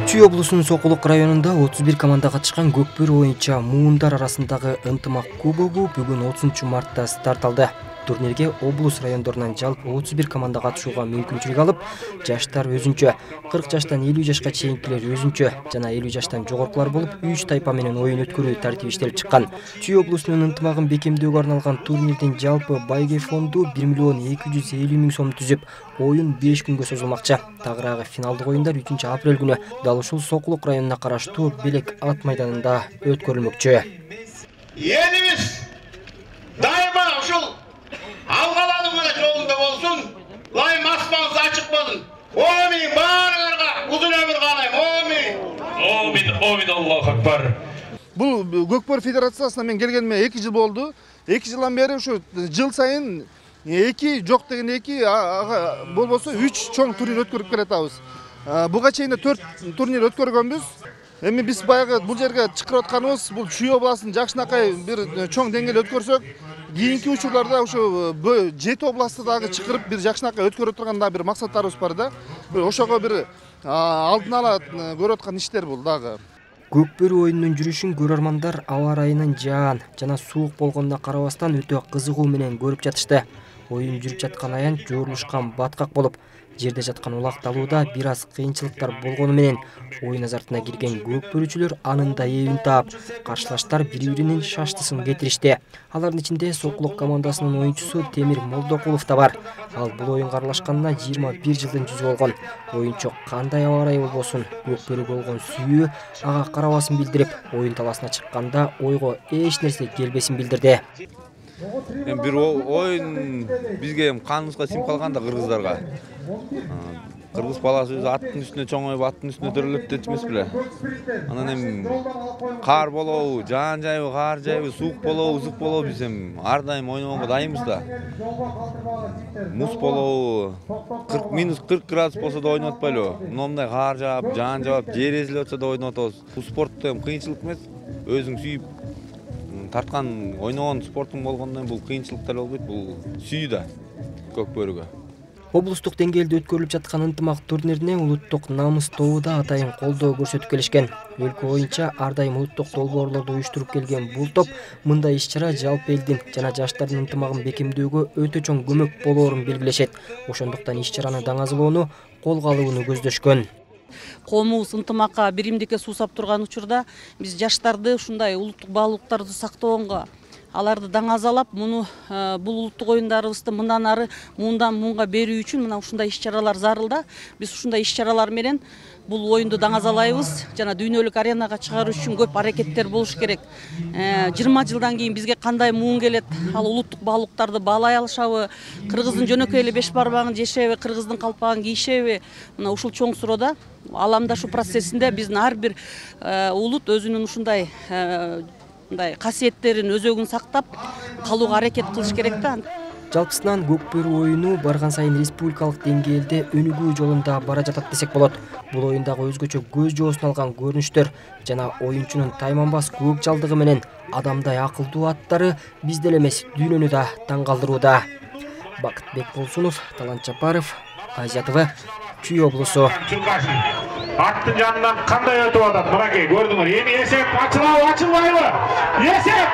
Чүй облусунун Сокулук районунда 31 команда катышкан көкбөрү оюнча муундар арасындагы ынтымак кубогу бүгүн 30 мартта старт алды. Турнирге облус райондорунан жалпы 31 команда катышууга мүмкүнчүлүк алып, жаштар өзүнчө, 40 жаштан 50 жашка чейинкилер өзүнчө жана 50 жаштан жогоркулар болуп 3 тайпа менен оюн өткөрүү тартиби иштелип чыккан. Чүй облусунун ынтымагын бекемдөөгө арналган турнирдин жалпы байге фонду 1 миллион 250 миң сом түзүп, оюн 5 күнгө созулмакчы. Тагыраагы финалдык оюндар 3 апрель күнү дал ушул Сокулук районуна караштуу Белек ат майданында өткөрүлмөкчү. Елimiz daima ушул алгаланың менен жолунда болсун, лайым аспаныңыз ачык болсун. Амин, баарыңарга узун өмүр каалайм. Амин. Амин, Аллаху акбар. Бул Көкбөр федерациясына мен келгениме 2 жыл болду. 2 жылдан бери ушу жыл сайын 2 жок деген 2 болбосо 3 чоң турнир өткөрүп келатабыз. Буга чейин 4 турнир өткөргөнбүз. Эми биз баягы бул жерге чыкырып атканыбыз, бул Чүй областын жакшынакай бир чоң деңгээлде өткөрсөк, кийинки учурларда ушу 7 областты дагы чыкырып бир жакшынакай өткөрүп турган да бир максаттарыбыз бар да. Ошого бир алдын ала көрүп аткан иштер бул дагы. Көкбөрү оюнунун жүрүшүн көрөрмандар аба ырайынын жаан жана суук болгонуна карабастан өтө кызыгуу менен көрүп жатышты. Оюн жүрүп жаткан аянт жорулушкан баткак болуп, жерде жаткан улакталууда бир аз кыйынчылыктар болгону менен оюн азартына кирген көкбөрүчүлөр анында эбин таап, каршылаштар бири-биринин шаштысын кетиришти. Алардын ичинде Сокулук командасынын оюнчусу Темир Молдокулов да бар. Ал бул оюнга аралашканына 21 жылдын жүзү болгон. Оюнчу кандай аба ырайы болбосун, көкбөрүгө болгон сүйүү ага карабасын билдирип, оюн таласына чыкканда ойго эч нерсе келбесин билдирди. Bir oyun bizge kanımızga sim kalgan da Kırgızlarga. Kırgız balası özü attın üstüne çoğayıp attın üstüne dörülüp etmez bile. Anan hem kar boloğu, can jayı, kar jayı, soğuk boloğu, ızık boloğu biz hem ardayım oynamamga dayımız da. Muz boloğu, -40 gradus bolsa da oynatpaylı o. Nomday kar jap, can jap, jer ezilip atsa da oynatабыз. Bu sportta hem kıyınçılık emес, özüң sүйүп тартқан ойнаған спортың болғандан бұл қиыншылықтар болбойт, бұл сүйүү да көкбөрүгө. Облустук деңгээлде өткөрүлүп жаткан ынтымак турнирине улуттук намыс тобу да атайын колдоо көрсөтүп келишкен. Өлкө боюнча ар дайым улуттук долбоорлорду уюштуруп келген бул топ мындай иш-чара жалпы элдин жана жаштардын ынтымагын бекемдөөгө өтө чоң көмөк болоорун белгилешет. Ошондуктан иш-чараны даңазалоону, колго алууну көздөшкөн. Коомубуз ынтымакка биримдикке суусап турган учурда биз жаштарды ушундай улуттук баалуулуктарды сактоого, аларды даңазалап, бул улуттук оюндарыбызды мындан ары муундан муунга берүү үчүн мына ушундай иш-чаралар зарыл да. Биз ушундай иш-чаралар менен бул оюнду даңазалайбыз жана дүйнөлүк аренага чыгаруу үчүн көп аракеттер болуш керек. 20 жылдан кийин бизге кандай муун келет, ал улуттук баалуулуктарды баалай алышабы, кыргыздын жөнөкөй эле беш бармагын жешеби, кыргыздын калпагын кийишеби, мына ушул чоң суроода аламдашу процессинде биздин ар бир улут өзүнүн ушундай касиеттерин, өзөгүн сактап калууга аракет кылыш керек да. Жалпысынан көкбөрү оюну барган сайын республикалык деңгээлде өнүгүү жолунда бара жатат десек болот. Бул оюндагы өзгөчө көз жоосун алган көрүнүштөр жана оюнчунун тайманбас көк жалдыгы менен адамдай акылдуу аттары бизде эле эмес, дүйнөнү да таң калтырууда. Бакытбек Болсунов, Талант Жапаров, Азия ТВ, Чүй облусу. Аттын жанынан кандай өтүп атат? Мынакей көрдүңөр. Эми эсеп ачылабы, ачылбайбы? Эсеп!